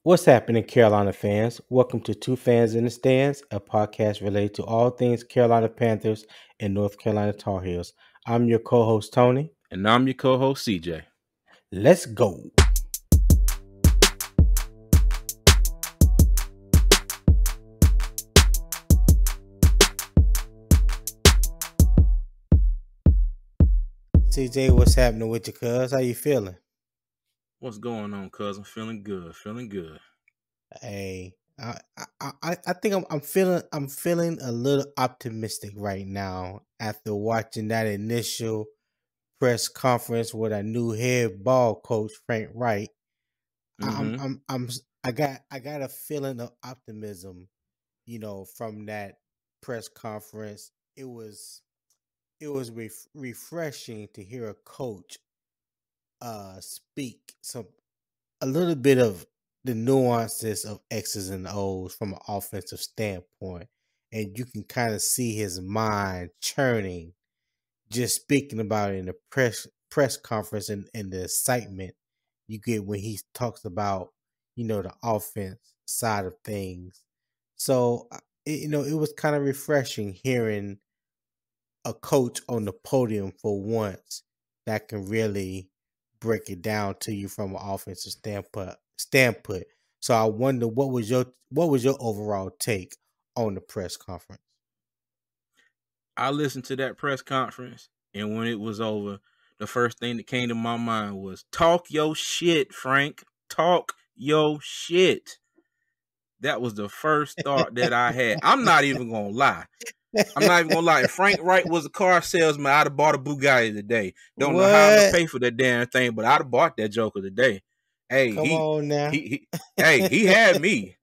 What's happening, Carolina fans? Welcome to Two Fans in the Stands, a podcast related to all things Carolina Panthers and North Carolina Tar Heels. I'm your co-host, Tony. And I'm your co-host, CJ. Let's go. CJ, what's happening with you, cuz? How you feeling? What's going on, cuz? I'm feeling good. Feeling good. Hey, I think I'm feeling a little optimistic right now after watching that initial press conference with our new head ball coach, Frank Reich. Mm-hmm. I got a feeling of optimism, from that press conference. It was refreshing to hear a coach speak a little bit of the nuances of X's and O's from an offensive standpoint, and you can kind of see his mind churning just speaking about it in the press conference and the excitement you get when he talks about the offense side of things. So it was kind of refreshing hearing a coach on the podium for once that can really break it down to you from an offensive standpoint. So I wonder what was your overall take on the press conference? I listened to that press conference, and when it was over, the first thing that came to my mind was talk your shit, Frank. Talk your shit. That was the first thought that I had. I'm not even gonna lie. If Frank Wright was a car salesman, I'd have bought a Bugatti today. Don't know how I'm gonna What? pay for that damn thing, but I'd have bought that Joker today. Hey, Come on now. he had me.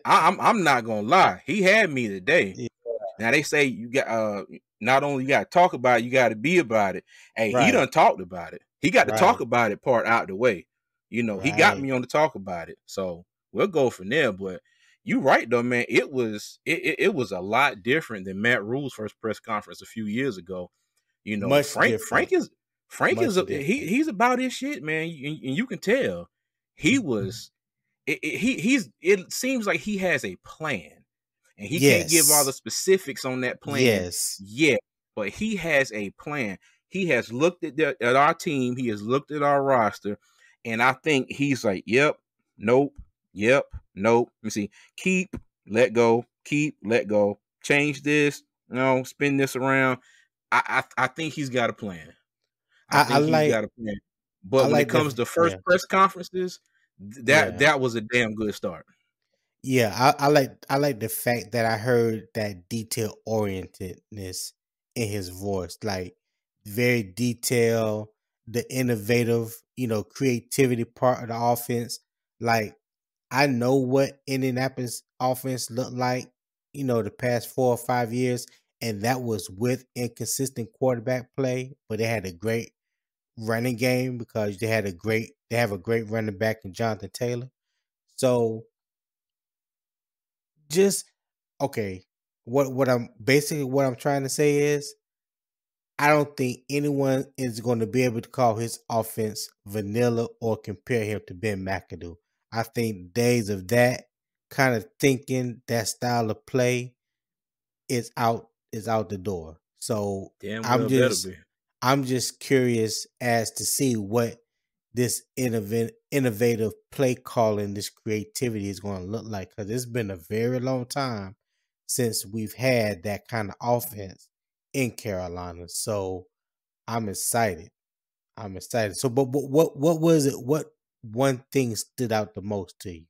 I'm not gonna lie. He had me today. Yeah, Now they say you got not only you gotta talk about it, you gotta be about it. Hey, he right, done talked about it. He got to talk right, about it part out the way. He got right. me on to talk about it. So we'll go from there. But you right though, man. It was a lot different than Matt Rule's first press conference a few years ago. Much Frank different. Frank Much is different. he's about his shit, man. And you can tell he was it seems like he has a plan, and he can't give all the Yes. specifics on that plan Yes. yet, but he has a plan. He has looked at our team, he has looked at our roster, and I think he's like, yep, nope, yep, nope. Let me see. Keep, let go, keep, let go. Change this, no, spin this around. I think he's got a plan. I I, I think he's like got a plan. I But when it like comes the to first yeah. press conferences, that Yeah. that was a damn good start. Yeah, I like the fact that I heard that detail orientedness in his voice, like very detailed, the innovative, creativity part of the offense. Like I know what Indianapolis offense looked like, the past 4 or 5 years, and that was with inconsistent quarterback play, but they had a great running game because they have a great running back in Jonathan Taylor. So just okay. What I'm trying to say is I don't think anyone is going to be able to call his offense vanilla or compare him to Ben McAdoo. I think days of that kind of thinking, that style of play is out the door. So Damn I'm well better just be. I'm just curious as to see what this innovative play calling, this creativity is going to look like because it's been a very long time since we've had that kind of offense in Carolina. So I'm excited. I'm excited. So, but what was it? What one thing stood out the most to you?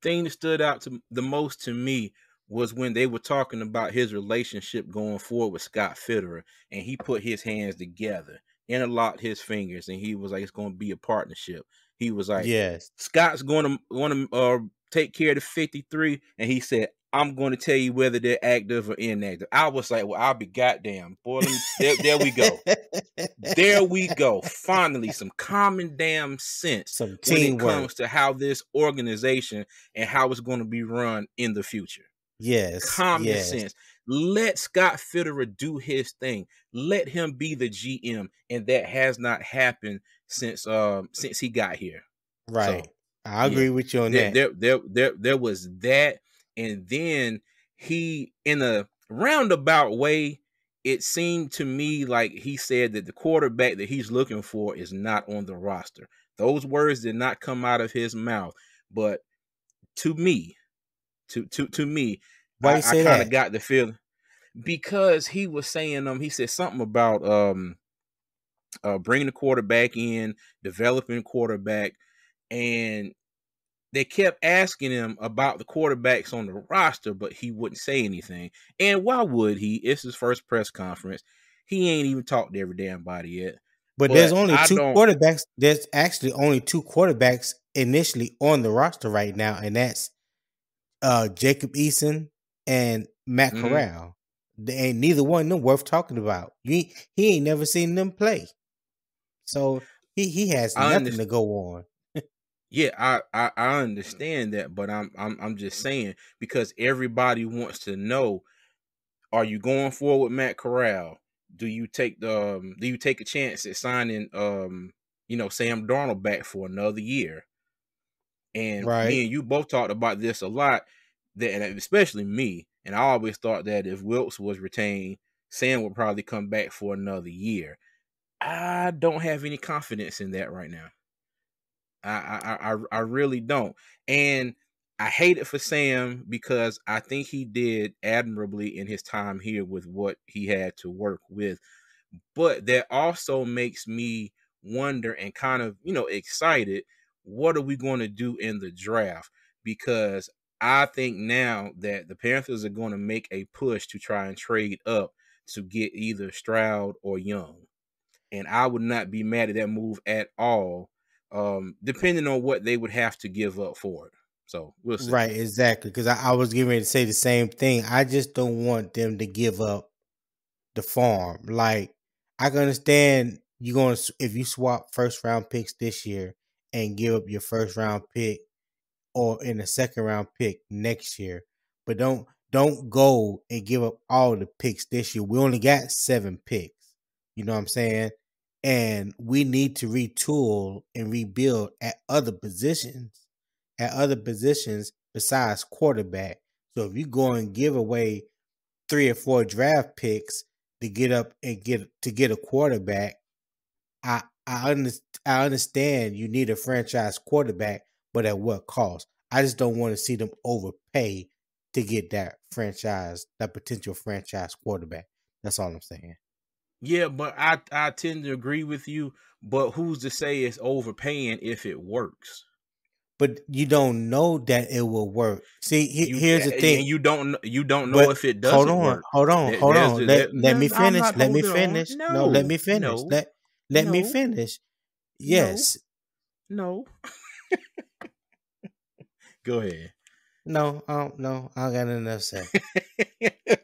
Thing that stood out to the most to me was when they were talking about his relationship going forward with Scott Fitterer, and he put his hands together, interlocked his fingers, and he was like, "It's going to be a partnership." He was like, Yes. "Scott's going to take care of the 53," and he said, "I'm going to tell you whether they're active or inactive." I was like, "Well, I'll be goddamn, boy." There we go. There we go. Finally, some common damn sense Some when it teamwork. comes to how this organization and how it's going to be run in the future. Yes. Common Yes. sense. Let Scott Fitterer do his thing. Let him be the GM, and that has not happened since he got here. Right. So I Yeah, agree with you on there, that. there, there, there was that, and then he, in a roundabout way, it seemed to me like he said that the quarterback that he's looking for is not on the roster. Those words did not come out of his mouth, but to me, to me, Why you I say kind of that? got the feeling because he was saying he said something about bringing the quarterback in, developing quarterback, and they kept asking him about the quarterbacks on the roster, but he wouldn't say anything. And why would he? It's his first press conference. He ain't even talked to every damn body yet. But there's But only I two don't. quarterbacks. There's actually only two quarterbacks initially on the roster right now, and that's Jacob Eason and Matt Mhm. Corral. They ain't neither one of them worth talking about. He ain't never seen them play, so he has I nothing to understand. go on. Yeah, I understand that, but I'm just saying because everybody wants to know: are you going forward with Matt Corral? Do you take a chance at signing Sam Darnold back for another year? And Right, me and you both talked about this a lot, that and especially me. And I always thought that if Wilkes was retained, Sam would probably come back for another year. I don't have any confidence in that right now. I really don't. And I hate it for Sam because I think he did admirably in his time here with what he had to work with. But that also makes me wonder and kind of, excited. What are we going to do in the draft? Because I think now that the Panthers are going to make a push to try and trade up to get either Stroud or Young. And I would not be mad at that move at all, depending on what they would have to give up for it. So we'll see. right, exactly. Because I was getting ready to say the same thing. I just don't want them to give up the farm. Like I can understand you going to if you swap first round picks this year and give up your first round pick or in a second round pick next year, but don't go and give up all the picks this year. We only got 7 picks. You know what I'm saying? And we need to retool and rebuild at other positions besides quarterback. So if you go and give away 3 or 4 draft picks to get up and get a quarterback. I understand you need a franchise quarterback, but at what cost? I just don't want to see them overpay to get that potential franchise quarterback. That's all I'm saying. Yeah, but I tend to agree with you. But who's to say it's overpaying if it works? But you don't know that it will work. See, here's the And thing. you don't know But if it doesn't work. hold on. Let No, me no, I'm finish. not Let me holding on. finish. No, let No, me finish. no, Let me no, finish. no, Yes. no. Go ahead. No, no, I don't got nothing to say.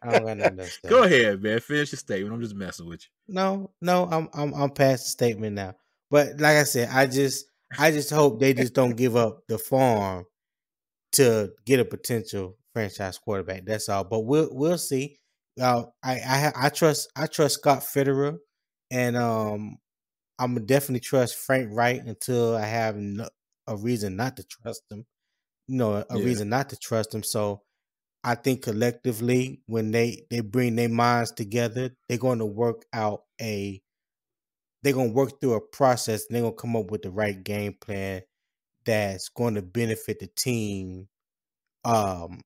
I don't got nothing to Go say. ahead, man. Finish your statement. I'm just messing with No, no, I'm past the statement now. But like I said, I just hope they just don't give up the farm to get a potential franchise quarterback. That's all. But we'll see. I trust Scott Fitterer, and I'm gonna definitely trust Frank Wright until I have a reason not to trust him. You know, a you. Yeah. reason not to trust him. So I think collectively, when they bring their minds together, they're gonna work through a process and they're gonna come up with the right game plan that's going to benefit the team um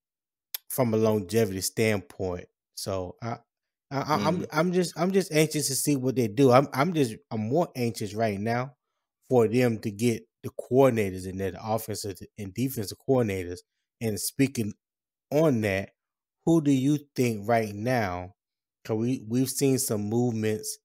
from a longevity standpoint. So Mm-hmm. I'm just anxious to see what they do. I'm more anxious right now for them to get the coordinators in there, the offensive and defensive coordinators. And speaking on that, who do you think right now? Cause we've seen some movements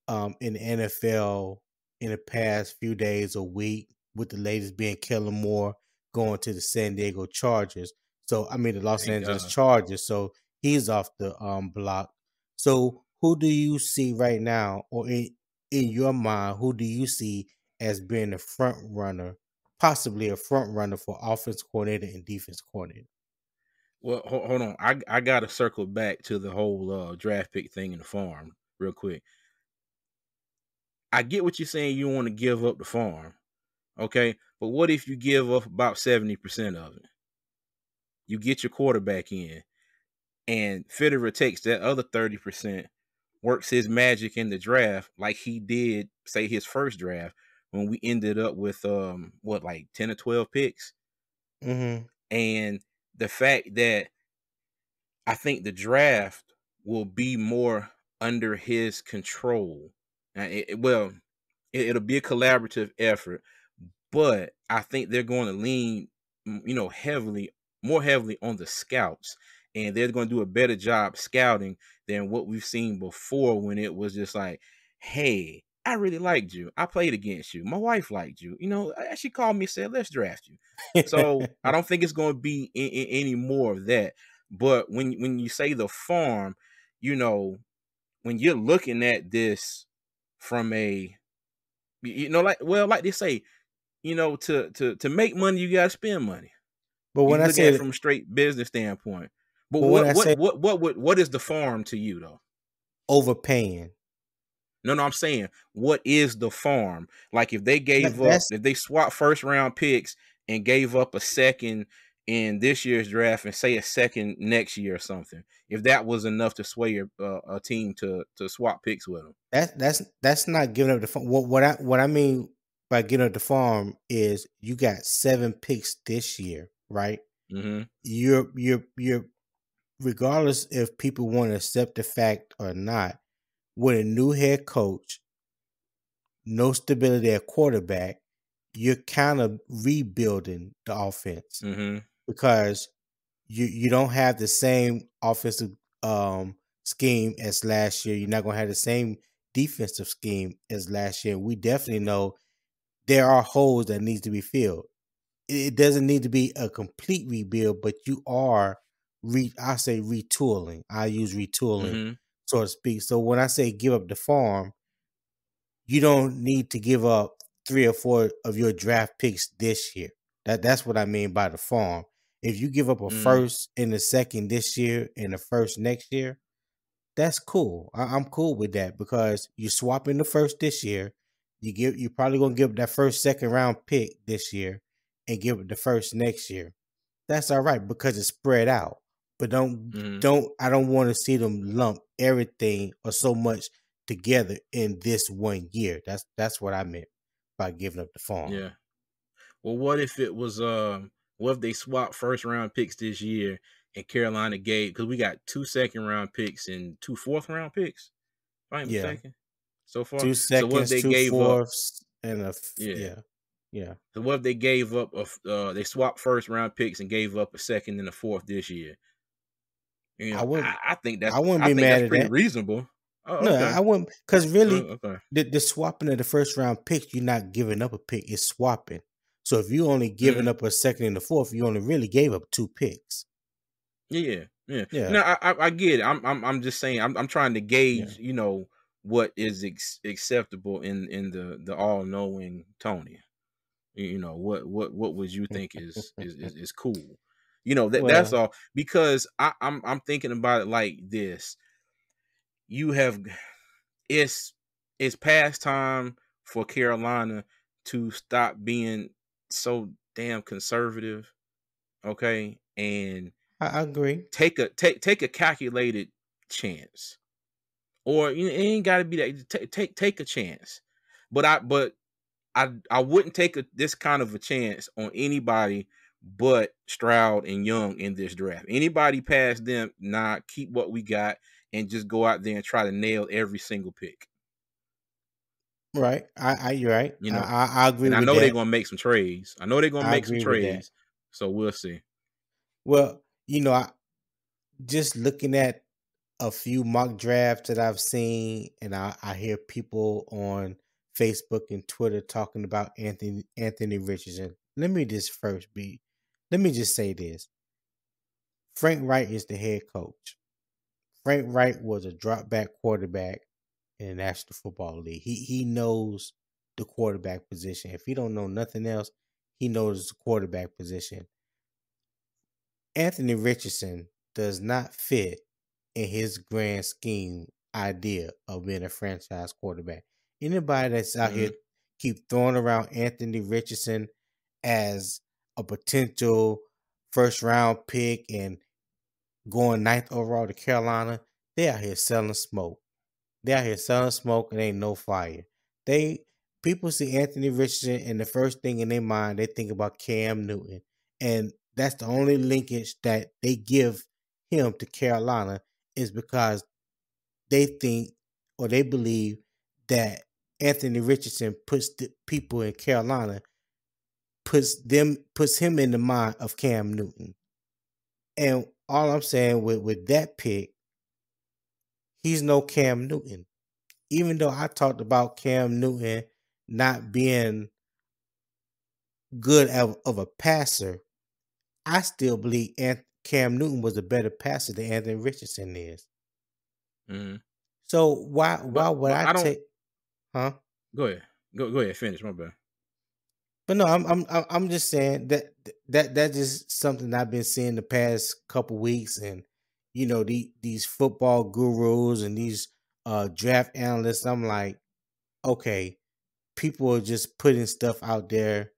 in the NFL in the past few days or week, with the latest being Kellen Moore going to the San Diego Chargers. So I mean the Los Thank Angeles God. Chargers. So he's off the block. So who do you see right now, or in your mind, who do you see as being the front runner, possibly a front runner for offense coordinator and defense coordinator? Well, hold on. I gotta circle back to the whole draft pick thing in the farm real quick. I get what you're saying. You want to give up the farm. Okay, but what if you give up about 70% of it? You get your quarterback in, and Fitterer takes that other 30%, works his magic in the draft like he did, say, his first draft when we ended up with what, like 10 or 12 picks. Mm-hmm. And the fact that I think the draft will be more under his control. Well, it'll be a collaborative effort, but I think they're going to lean, more heavily on the scouts, and they're going to do a better job scouting than what we've seen before when it was just like, hey, I really liked you. I played against you. My wife liked you. She called me and said, let's draft you. So I don't think it's going to be any more of that. But when you say the farm, when you're looking at this from a, like they say, to make money, you gotta spend money. but You when I look at it say from a straight business standpoint. But but when what I what say what what is the farm to you though? overpaying, No, I'm saying, what is the farm? Like that's if they swap first round picks and gave up a second in this year's draft and say a second next year or something, if that was enough to sway a team to swap picks with them. that's not giving up the farm. What I mean by giving up the farm is you got 7 picks this year, right? Mm-hmm. You're regardless if people want to accept the fact or not, with a new head coach, no stability at quarterback, you're kind of rebuilding the offense Mm-hmm. because you don't have the same offensive scheme as last year. You're not going to have the same defensive scheme as last year. We definitely know there are holes that needs to be filled. It doesn't need to be a complete rebuild, but you are I say retooling. I use retooling, Mm-hmm. so to speak. So when I say give up the farm, you don't need to give up 3 or 4 of your draft picks this year. That's what I mean by the farm. If you give up a Mm-hmm. first and a second this year and a first next year, that's cool. I'm cool with that because you're swapping the first this year. You're probably gonna give up that first second round pick this year and give it the first next year. That's all right because it's spread out. But Mm-hmm. I don't want to see them lump everything or so much together in this one year. That's what I meant by giving up the farm. Yeah. Well, what if it was what if they swapped first round picks this year and Carolina gave, because we got 2 second round picks and 2 fourth round picks, if I ain't Yeah. mistaken, so far. Two So what if seconds, they two gave up, fourths, and yeah. yeah. Yeah. So what if they gave up they swapped first round picks and gave up a second and a fourth this year? I wouldn't I wouldn't I be think mad that's at pretty that. reasonable. Oh, No, okay. I wouldn't because really Okay. the swapping of the first round picks, you're not giving up a pick, it's swapping. So if you only giving Mm-hmm. up a second and a fourth, you only really gave up 2 picks. Yeah, yeah. Yeah. No, I get it. I'm just saying. I'm trying to Yeah. gauge, what is acceptable in the all knowing Tony. What would you think is cool? That's Well, all. Because I'm thinking about it like this. You have it's it's past time for Carolina to stop being so damn conservative, okay, and I agree. take a calculated chance, or it ain't got to be that. Take a chance, but I wouldn't take this kind of a chance on anybody but Stroud and Young in this draft. Anybody past them, nah, keep what we got and just go out there and try to nail every single pick. Right. You're right. You know, I agree and I with know they're that. gonna make some trades. I know they're gonna I make some agree with that. trades. So we'll see. Well, I just looking at a few mock drafts that I've seen, and I hear people on Facebook and Twitter talking about Anthony Richardson. Let me just say this. Frank Reich is the head coach. Frank Reich was a drop back quarterback in the National Football League. He knows the quarterback position. If he don't know nothing else, he knows the quarterback position. Anthony Richardson does not fit in his grand scheme idea of being a franchise quarterback. Anybody that's out here Hmm. keep throwing around Anthony Richardson as a potential first round pick and going ninth overall to Carolina, they out here selling smoke. They out here selling smoke and ain't no fire. They People see Anthony Richardson and the first thing in their mind they think about Cam Newton. And that's the only linkage that they give him to Carolina is because they think or they believe that Anthony Richardson puts the people in Carolina puts him in the mind of Cam Newton. And all I'm saying with that pick, he's no Cam Newton. Even though I talked about Cam Newton not being good of a passer, I still believe Cam Newton was a better passer than Anthony Richardson is. Mhm. So why would But I I don't. take? Huh? Go ahead. Go ahead. Finish. My bad. But no, I'm just saying that's just something I've been seeing the past couple weeks, and these football gurus and these draft analysts. I'm like, okay, people are just putting stuff out there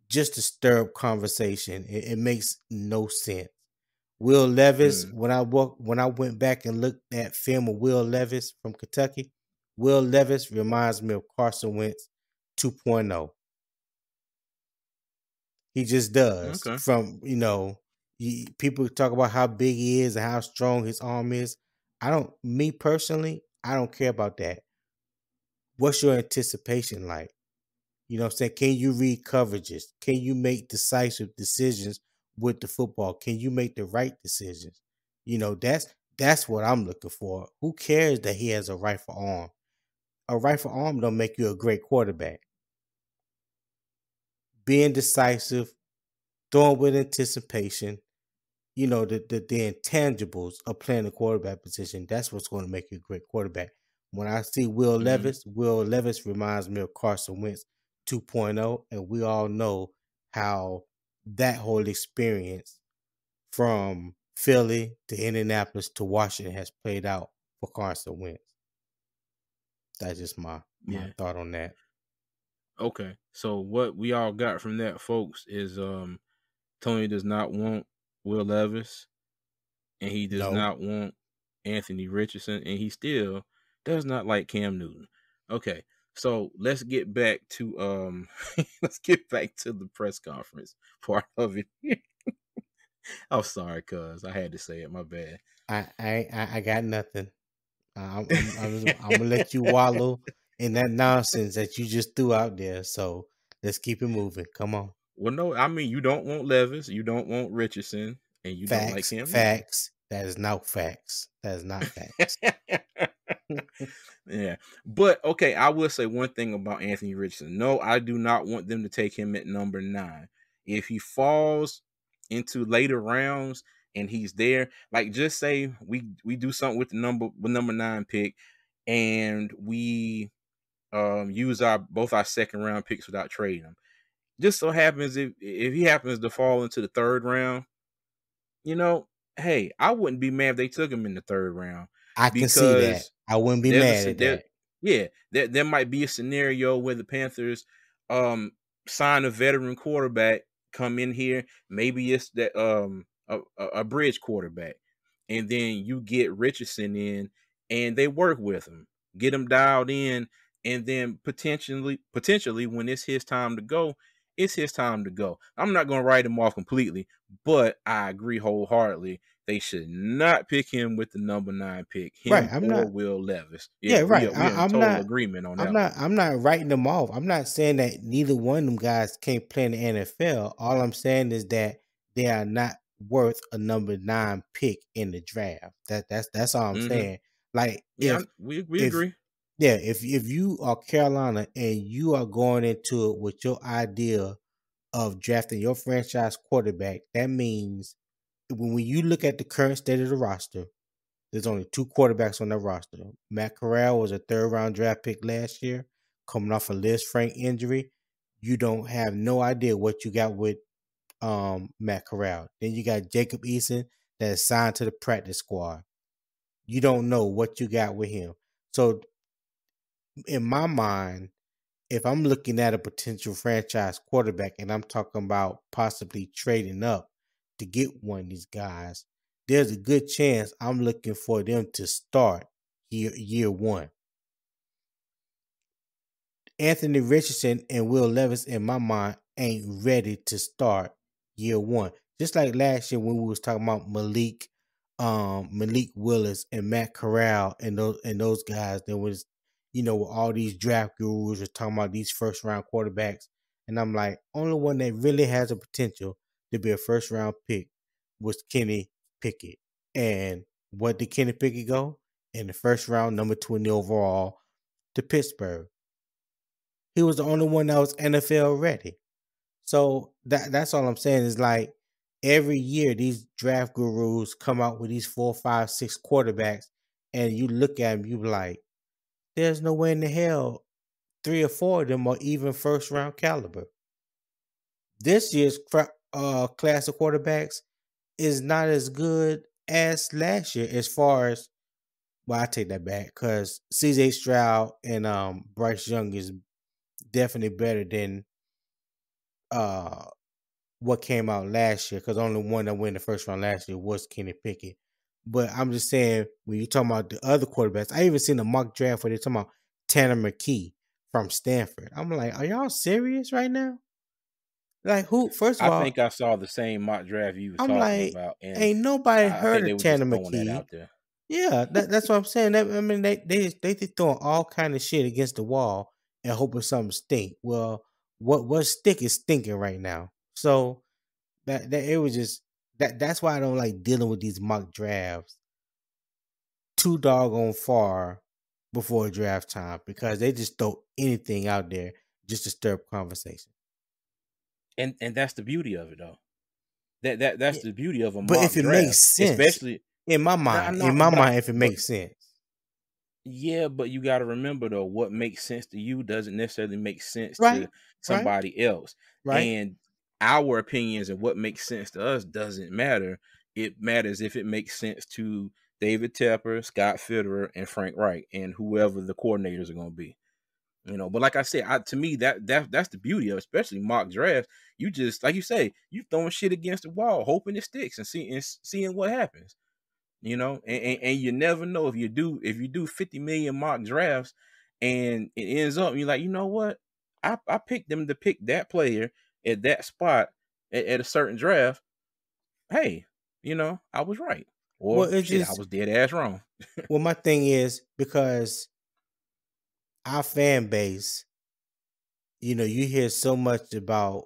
just to stir up conversation. It makes no sense. Will Levis, Mm. when I went back and looked at film of Will Levis from Kentucky, Will Levis reminds me of Carson Wentz 2.0. He just does. Okay. From people talk about how big he is and how strong his arm is. Me personally, I don't care about that. What's your anticipation like? You know what I'm saying? Can you read coverages? Can you make decisive decisions with the football? Can you make the right decisions? That's what I'm looking for. Who cares that he has a rifle arm? A rifle arm don't make you a great quarterback. Being decisive, throwing with anticipation, the intangibles of playing the quarterback position, that's what's going to make you a great quarterback. When I see Mm-hmm. Will Levis reminds me of Carson Wentz 2.0, and we all know how that whole experience from Philly to Indianapolis to Washington has played out for Carson Wentz. That's just my Yeah. thought on that. Okay. So what we all got from that, folks, is Tony does not want Will Levis, and he does No, not want Anthony Richardson, and he still does not like Cam Newton. Okay. So let's get back to let's get back to the press conference part of it. I'm sorry, cuz I had to say it. My bad. I got nothing. I'm gonna let you wallow in that nonsense that you just threw out there. So let's keep it moving. Come on, Well, no, I mean you don't want Levis, you don't want Richardson, and you don't like facts, Cam Newton. facts. That is not facts. That is not facts. Yeah. But okay, I will say one thing about Anthony Richardson. No, I do not want them to take him at number 9. If he falls into later rounds and he's there, like just say we do something with the number 9 pick and we use both our second round picks without trading them. Just so happens if he happens to fall into the 3rd round, you know, hey, I wouldn't be mad if they took him in the 3rd round I can see that. because I wouldn't be there's mad at there that. yeah, there might be a scenario where the Panthers um sign a veteran quarterback, come in here, maybe it's that a bridge quarterback, and then you get Richardson in and they work with him, get him dialed in, and then potentially when it's his time to go, it's his time to go. I'm not going to write him off completely, but I agree wholeheartedly. They should not pick him with the number 9 pick, Right. him or Will Levis. Yeah, Yeah, right. we are in total agreement on that one. I'm not writing them off. I'm not saying that neither one of them guys can't play in the NFL. All I'm saying is that they are not worth a number 9 pick in the draft. That's all I'm Mm-hmm. saying. Like Yeah, we if agree. yeah, if you are Carolina and you are going into it with your idea of drafting your franchise quarterback, that means when you look at the current state of the roster, there's only 2 quarterbacks on the roster. Matt Corral was a 3rd round draft pick last year, coming off a Liz Frank injury. You don't have no idea what you got with Matt Corral. Then you got Jacob Eason that is signed to the practice squad. You don't know what you got with him. So in my mind, if I'm looking at a potential franchise quarterback and I'm talking about possibly trading up to get one of these guys, there's a good chance I'm looking for them to start year one. Anthony Richardson and Will Levis, in my mind, ain't ready to start year one. Just like last year when we was talking about Malik Willis and Matt Corral and those guys, there was, all these draft gurus are talking about these first round quarterbacks, and I'm like, only one that really has a potential to be a first round pick was Kenny Pickett. And what did Kenny Pickett go in the first round, number 20 overall, to Pittsburgh? He was the only one that was NFL ready. So that's all I'm saying is like every year these draft gurus come out with these 4, 5, 6 quarterbacks, and you look at them, you be like, there's no way in the hell 3 or 4 of them are even first round caliber. This year's class of quarterbacks is not as good as last year as far as, well, I take that back because CJ Stroud and Bryce Young is definitely better than uh what came out last year, because only one that went the first round last year was Kenny Pickett. But I'm just saying, when you're talking about the other quarterbacks, I even seen a mock draft where they're talking about Tanner McKee from Stanford. I'm like, are y'all serious right now? Like, who? First of I all, think I saw the same mock draft you was I'm talking like, about, and ain't nobody I heard think they of were Tanner just throwing that McKee. out there. Yeah, that's what I'm saying. I mean, they throwing all kind of shit against the wall and hoping something stink. Well, what stick is stinking right now. So that it was just that's why I don't like dealing with these mock drafts too doggone far before draft time, because they just throw anything out there just to stir up conversation. And that's the beauty of it, though. That's Yeah. the beauty of a But if mock it makes draft, sense, especially. in my Nah, mind, no, if it but makes sense, yeah, but you got to remember though, what makes sense to you doesn't necessarily make sense to right, right, somebody else. right. And our opinions and what makes sense to us doesn't matter. It matters if it makes sense to David Tepper, Scott Fitterer, and Frank Reich, and whoever the coordinators are going to be. But like I said, to me that's the beauty of it, especially mock drafts. You just, like you say, you throwing shit against the wall, hoping it sticks, and seeing what happens. And you never know, if you do 50 million mock drafts and it ends up, you're like, you know what? I picked them to pick that player at that spot at a certain draft. Hey, I was right. Well, Or it's shit, I just, was dead ass wrong. well, my thing is, because our fan base, you hear so much about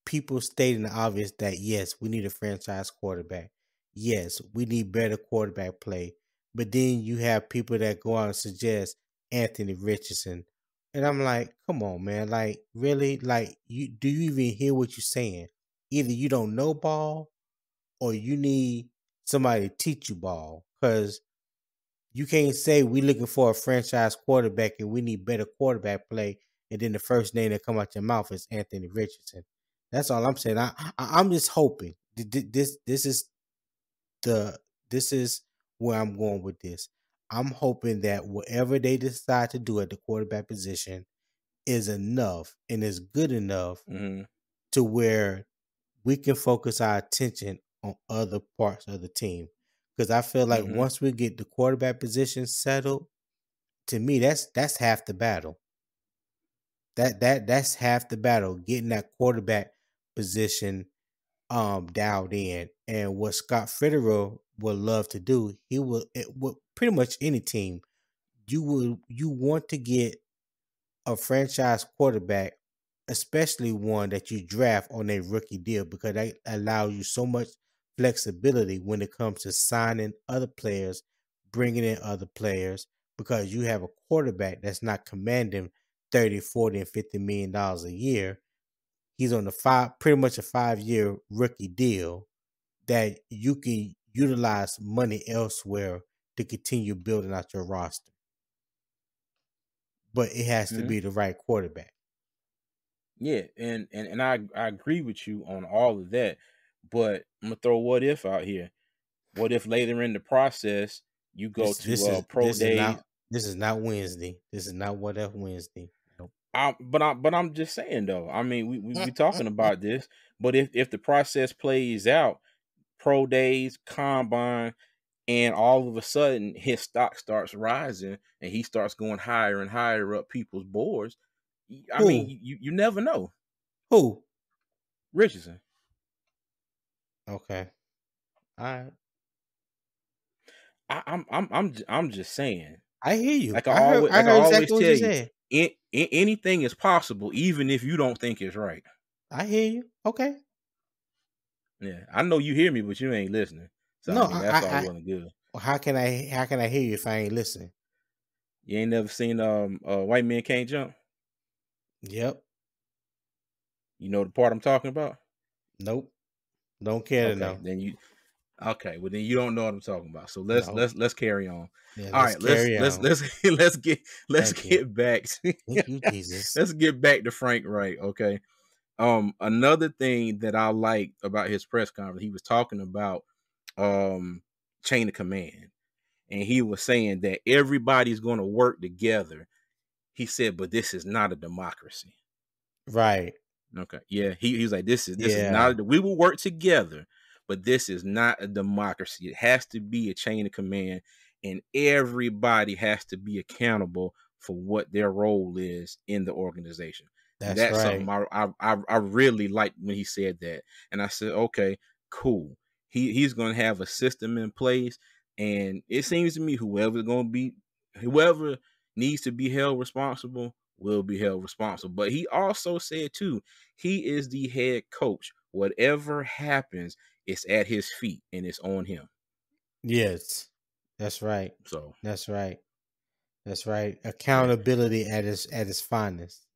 people stating the obvious that yes, we need a franchise quarterback. Yes, we need better quarterback play. But then you have people that go out and suggest Anthony Richardson. And I'm like, come on, man. Like, really? Like, do you even hear what you're saying? Either you don't know ball or you need somebody to teach you ball. Because you can't say we looking for a franchise quarterback and we need better quarterback play, and then the first name that come out your mouth is Anthony Richardson. That's all I'm saying. I'm just hoping. This is the this is where I'm going with this. I'm hoping that whatever they decide to do at the quarterback position is enough and is good enough Mm-hmm. to where we can focus our attention on other parts of the team. Because I feel like Mm-hmm. once we get the quarterback position settled, to me that's half the battle. That's half the battle, getting that quarterback position dialed in. And what Scott Fitterer would love to do, he will, pretty much any team, you want to get a franchise quarterback, especially one that you draft on a rookie deal, because that allows you so much flexibility when it comes to signing other players, bringing in other players, because you have a quarterback that's not commanding 30, 40, and $50 million a year. He's on pretty much a 5-year rookie deal that you can utilize money elsewhere to continue building out your roster. But it has to Mm-hmm. be the right quarterback. Yeah, and I agree with you on all of that, but I'm gonna throw what if out here. What if later in the process you go This to this is pro this is days? not This is not Wednesday. This is not What If Wednesday. Nope. But I'm just saying though. I mean, we talking about this, but if the process plays out, pro days, combine, and all of a sudden his stock starts rising and he starts going higher and higher up people's boards, I mean, Who? you never know. Who? Richardson. Okay. All right. I'm just saying. I hear you. Like I heard. I like I heard always exactly what tell you you, said. anything is possible, even if you don't think it's right. I hear you. Okay. Yeah, I know you hear me, but you ain't listening. So I No, mean, that's all well and good. how can I? How can I hear you if I ain't listening? You ain't never seen White Men Can't Jump? Yep. You know the part I'm talking about? Nope. Don't care to Okay, know. then you okay, well then you don't know what I'm talking about. So let's No. let's let's carry on. Yeah. All Let's right, let's carry let's on. let's let's get let's Thank you. get back to, Thank you, Jesus. let's get back to Frank Wright, okay? Another thing that I liked about his press conference, he was talking about chain of command. And he was saying that everybody's going to work together. He said, but this is not a democracy. Right. Okay. Yeah. He was like, this is Yeah. not we will work together, but this is not a democracy. It has to be a chain of command, and everybody has to be accountable for what their role is in the organization. And That's that's something right. I really liked when he said that. And I said, okay, cool. He's gonna have a system in place. And it seems to me whoever needs to be held responsible will be held responsible. But he also said too, he is the head coach. Whatever happens, it's at his feet and it's on him. Yes. That's right. So That's right. That's right. yeah. Accountability at its finest.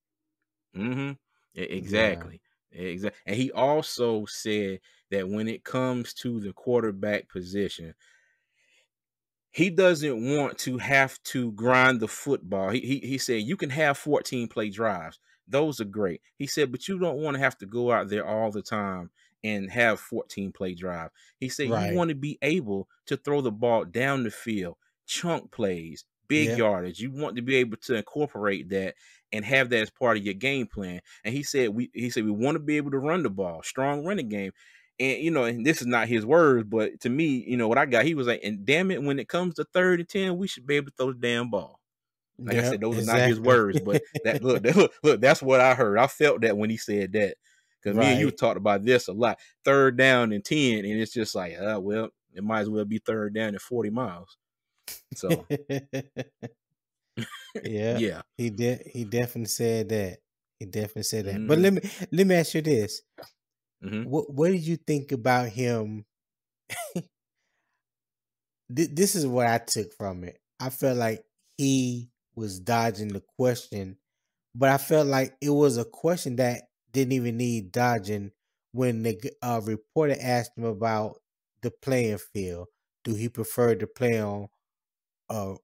Mm-hmm. Yeah. Exactly. Exactly. And he also said that when it comes to the quarterback position, he doesn't want to have to grind the football. He said you can have 14 play drives. Those are great. He said, but you don't want to have to go out there all the time and have 14 play drive. He said you Right. want to be able to throw the ball down the field, chunk plays, big Yep. yardage. You want to be able to incorporate that and have that as part of your game plan. And he said we want to be able to run the ball, strong running game. And and this is not his words, but to me, what I got, he was like, and damn it, when it comes to 3rd and 10, we should be able to throw the damn ball. Like I said, Yep. those are not his Exactly. words, but look, that's what I heard. I felt that when he said that. Because me and you Right. talked about this a lot. 3rd down and 10, and it's just like, well, it might as well be 3rd down and 40 miles. So Yeah. yeah. He definitely said that. He definitely said that. But Mm-hmm. let me ask you this. Mm-hmm. What did you think about him? This is what I took from it. I felt like he was dodging the question, but I felt like it was a question that didn't even need dodging when the reporter asked him about the playing field. Do he prefer to play on uh,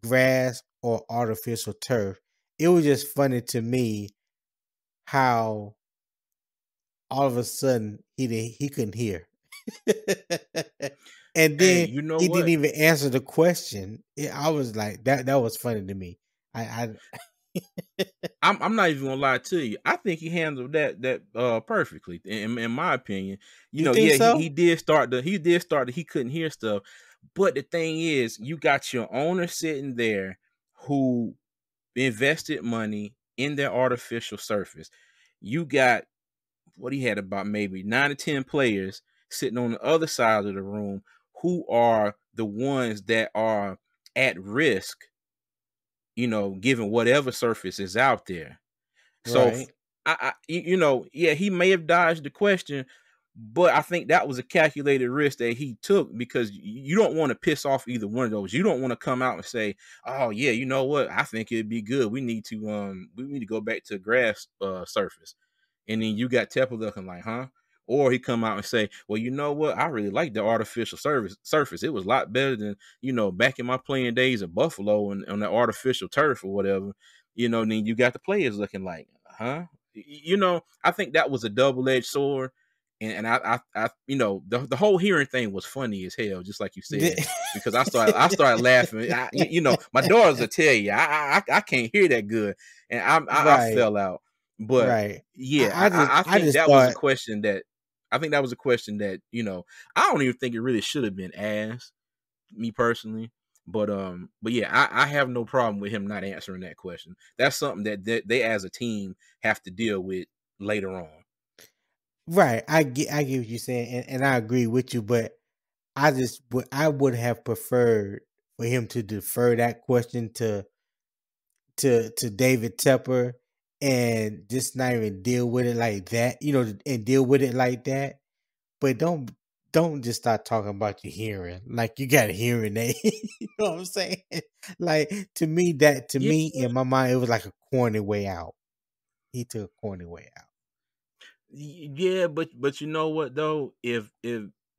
grass or artificial turf? It was just funny to me how all of a sudden he couldn't hear. And Hey, then you know he didn't what? even answer the question. I was like, that was funny to me. I I'm not even gonna lie to you. I think he handled that perfectly. In my opinion, You think yeah, he so? did start he couldn't hear stuff. But the thing is, you got your owner sitting there who invested money in their artificial surface. You got what he had about maybe 9 to 10 players sitting on the other side of the room who are the ones that are at risk, given whatever surface is out there. So Right. yeah, he may have dodged the question, but I think that was a calculated risk that he took because you don't want to piss off either one of those. You don't want to come out and say, "Oh yeah, you know what? I think it'd be good. We need to go back to grass surface." And then you got Tepper looking like, "Huh?" Or he come out and say, "Well, you know what? I really like the artificial surface. It was a lot better than back in my playing days at Buffalo and on the artificial turf or whatever." And then you got the players looking like, "Huh?" I think that was a double-edged sword. And I the whole hearing thing was funny as hell, just like you said, because I started laughing. My daughters will tell you I can't hear that good, and I Right, fell out. But right. yeah, I just I I think just that was a thought question that I don't even think it really should have been asked, me personally. But yeah, I have no problem with him not answering that question. That's something that they as a team have to deal with later on. right. I get what you're saying, and I agree with you, but I would have preferred for him to defer that question to David Tepper and just not even deal with it like that, and deal with it like that. But don't just start talking about your hearing like you got a hearing aid. You know what I'm saying? Like to Yeah, me in my mind it was like a corny way out. He took a corny way out. yeah, but you know what though? If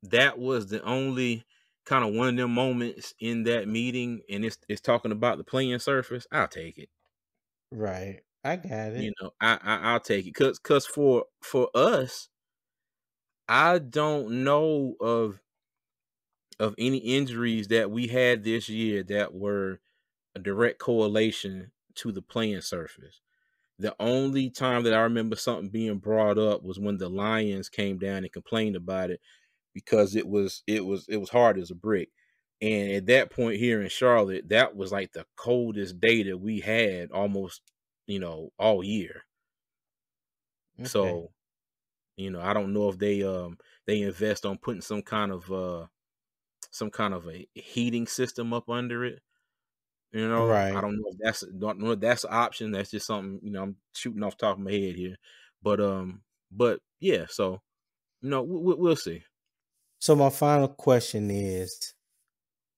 that was the only kind of one of them moments in that meeting, and it's talking about the playing surface, I'll take it. Right. I got it. I'll take it, cause for us, I don't know of any injuries that we had this year that were a direct correlation to the playing surface. The only time that I remember something being brought up was when the Lions came down and complained about it because it was hard as a brick. And at that point here in Charlotte, that was like the coldest day that we had almost, all year. Okay. So, I don't know if they invest on putting some kind of a heating system up under it. I Right. don't know if that's an option. That's just something, I'm shooting off the top of my head here. But yeah, so we'll see. So my final question is,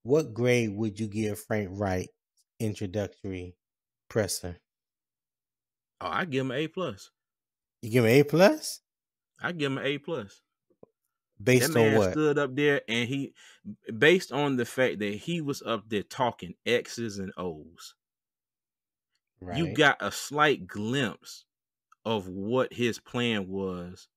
what grade would you give Frank Wright introductory presser? Oh, I give him an A+. You give him A+? I give him an A+. That Based on man what? stood up there and based on the fact that he was up there talking X's and O's, you Right. got a slight glimpse of what his plan was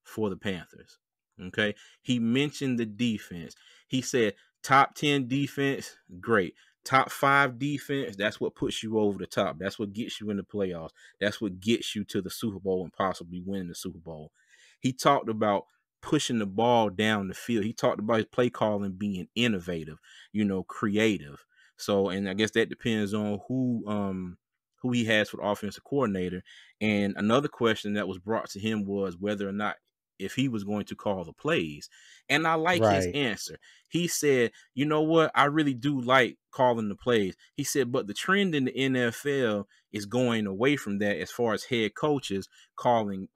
for the Panthers. Okay. He mentioned the defense. He said top 10 defense, great. Top 5 defense, that's what puts you over the top. That's what gets you in the playoffs. That's what gets you to the Super Bowl and possibly winning the Super Bowl. He talked about pushing the ball down the field. He talked about his play calling being innovative, creative. So, and I guess that depends on who he has for the offensive coordinator. And another question that was brought to him was whether or not if he was going to call the plays. And I like his Right. answer. He said, you know what? I really do like calling the plays. He said, but the trend in the NFL is going away from that as far as head coaches calling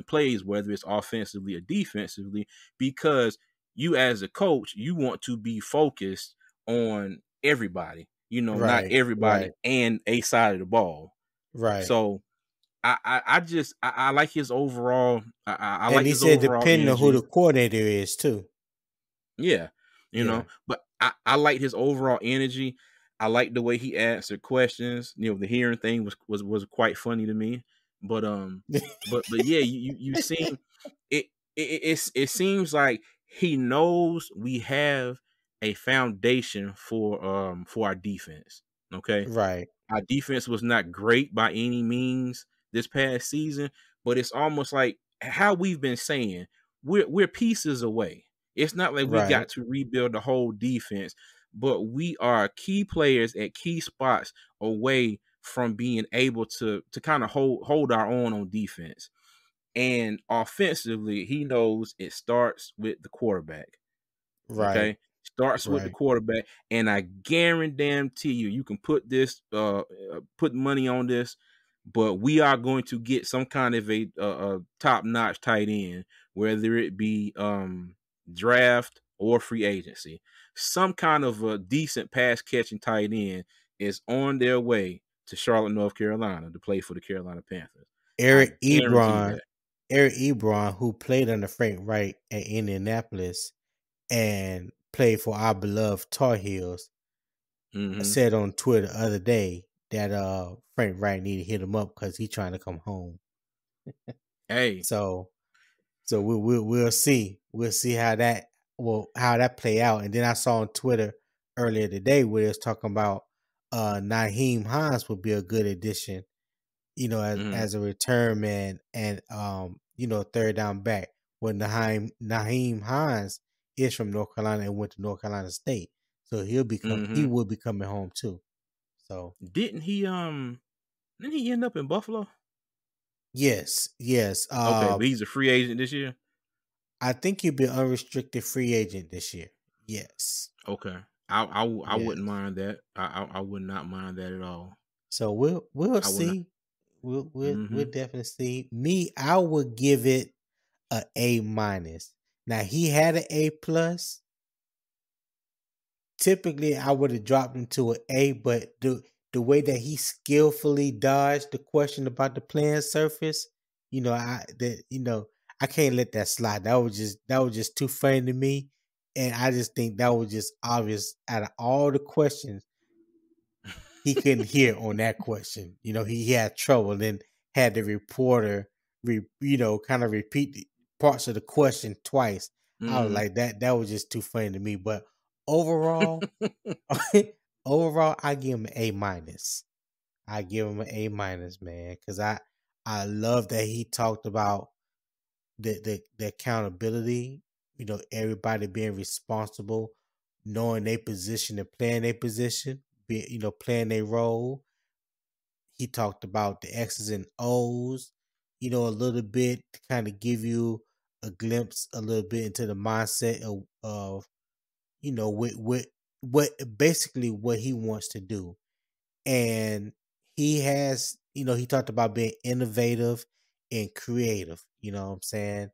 plays, whether it's offensively or defensively, because you as a coach, you want to be focused on everybody, not Right. everybody Right. and a side of the ball. Right. So I like his overall. I And like he his said overall depending on who the energy. coordinator is too. Yeah, Yeah. but I like his overall energy. I like the way he answered questions. The hearing thing was quite funny to me. But but yeah, you seem it it seems like he knows we have a foundation for our defense. Okay, Right. our defense was not great by any means this past season, but it's almost like how we've been saying, we're pieces away. It's not like we Right. got to rebuild the whole defense, but we are key players at key spots away from being able to kind of hold our own on defense. And offensively, he knows it starts with the quarterback. Right. Okay. Starts with the Right. quarterback. And I guarantee you can put money on this, but we are going to get some kind of a top-notch tight end, whether it be draft or free agency. Some kind of a decent pass catching tight end is on their way to Charlotte, North Carolina to play for the Carolina Panthers. I Eric guarantee Ebron, that. Eric Ebron, who played under Frank Wright at Indianapolis and played for our beloved Tar Heels, Hmm. said on Twitter the other day that Frank Wright need to hit him up because he's trying to come home. Hey, So So we'll see. We'll see how that play out. And then I saw on Twitter earlier today where it's talking about Naheem Hines would be a good addition, Mhm. as a return man and third down back. When Naheem Hines is from North Carolina and went to North Carolina State, so he Mhm. will be coming home too. So Didn't he didn't he end up in Buffalo? yes, yes. Okay, but he's a free agent this year. I think he'll be unrestricted free agent this year. Yes, Okay. I wouldn't yes. mind that. I would not mind that at all. So we'll I would not. see. We'll Mhm. definitely see. Me, I would give it a minus. Now he had an A+. Typically I would have dropped him to an A, but the way that he skillfully dodged the question about the playing surface, I can't let that slide. That was just too funny to me, and I just think that was just obvious. Out of all the questions, he couldn't hear on that question. He had trouble. Then had the reporter, kind of repeat the parts of the question twice. I was Mhm. like that. That was just too funny to me. But overall, overall, I give him an A-. I give him an A-, man, because I love that he talked about the accountability. Everybody being responsible, knowing their position and playing their position, playing their role. He talked about the X's and O's, a little bit to kind of give you a glimpse, a little bit into the mindset of what basically what he wants to do. And he talked about being innovative and creative, you know what I'm saying?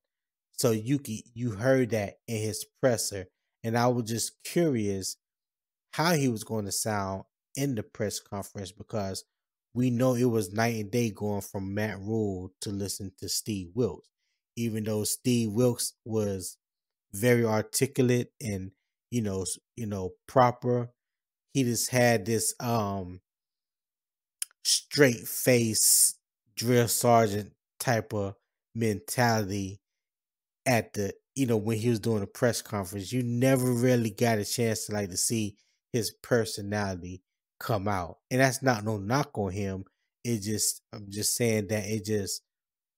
So you heard that in his presser. And I was just curious how he was going to sound in the press conference because we know it was night and day going from Matt Rule to listen to Steve Wilkes. Even though Steve Wilkes was very articulate and proper, he just had this straight face drill sergeant type of mentality at the when he was doing a press conference. You never really got a chance to see his personality come out. And that's not no knock on him. I'm just saying that it just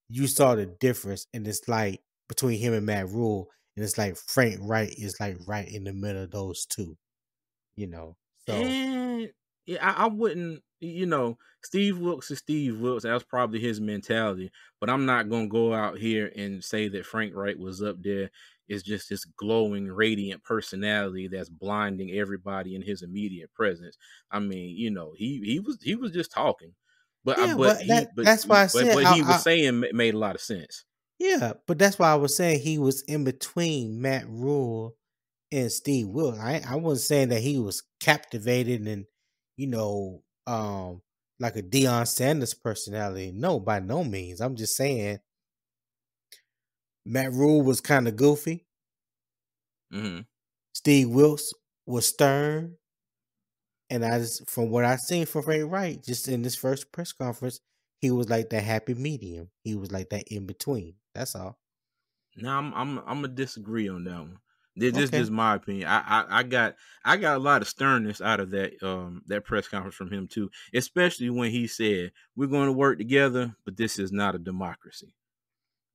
you saw the difference, and it's like between him and Matt Rule, and it's like Frank Wright is like right in the middle of those two, you know. So And yeah, I wouldn't, Steve Wilkes is Steve Wilkes. That's probably his mentality. But I'm not gonna go out here and say that Frank Wright was up there. It's just this glowing, radiant personality that's blinding everybody in his immediate presence. I mean, he was just talking, but I yeah, but but he but that's why I but said what he was saying made a lot of sense. yeah, but that's why I was saying he was in between Matt Rule and Steve Wilkes. I wasn't saying that he was captivated and you know like a Deion Sanders personality. No, by no means. I'm just saying Matt Rule was kind of goofy. Hmm. Steve Wilkes was stern, and I just from what I seen from Ray Wright just in this first press conference, he was like that happy medium. He was like that in between. That's all. Now I'm gonna disagree on that one. This is Okay. just my opinion. I got a lot of sternness out of that press conference from him too, especially when he said we're going to work together, but this is not a democracy.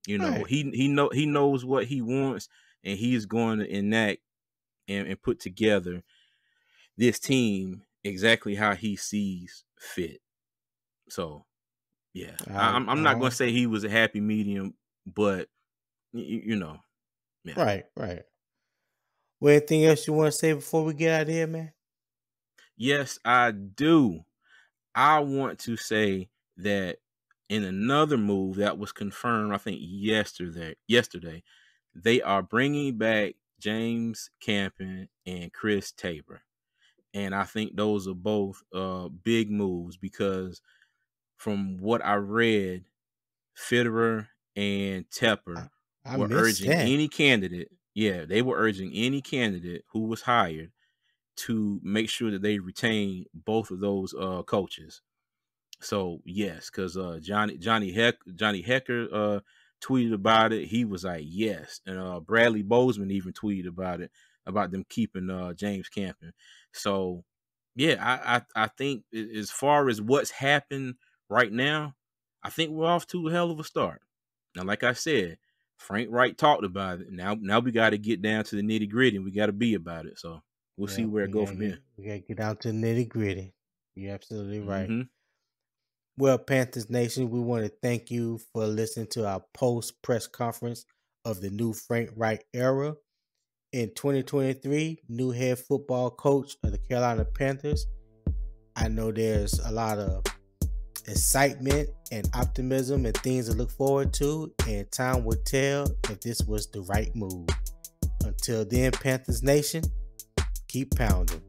Right. He knows what he wants, and he's going to enact and put together this team exactly how he sees fit. So yeah, I'm not going I to say he was a happy medium, but yeah. right, right. Well, anything else you want to say before we get out of here, man? Yes, I do. I want to say that in another move that was confirmed, I think yesterday, they are bringing back James Campen and Chris Tabor, and I think those are both big moves because from what I read, Fitterer and I, Tepper I were missed urging that. any candidate. Yeah, they were urging any candidate who was hired to make sure that they retain both of those coaches. So yes, because Johnny Hecker tweeted about it. He was like, yes. And Bradley Bozeman even tweeted about it, about them keeping James Campen. So, yeah, I think as far as what's happened right now, I think we're off to a hell of a start. Now, like I said, Frank Reich talked about it. Now we got to get down to the nitty gritty, and we got to be about it. So we'll see where it goes from here. We got to get down to the nitty gritty. You're absolutely right. Mm-hmm. Well, Panthers Nation, we want to thank you for listening to our post press conference of the new Frank Reich era. In 2023, new head football coach of the Carolina Panthers. I know there's a lot of excitement and optimism and things to look forward to, and time will tell if this was the right move. Until then, Panthers Nation, keep pounding.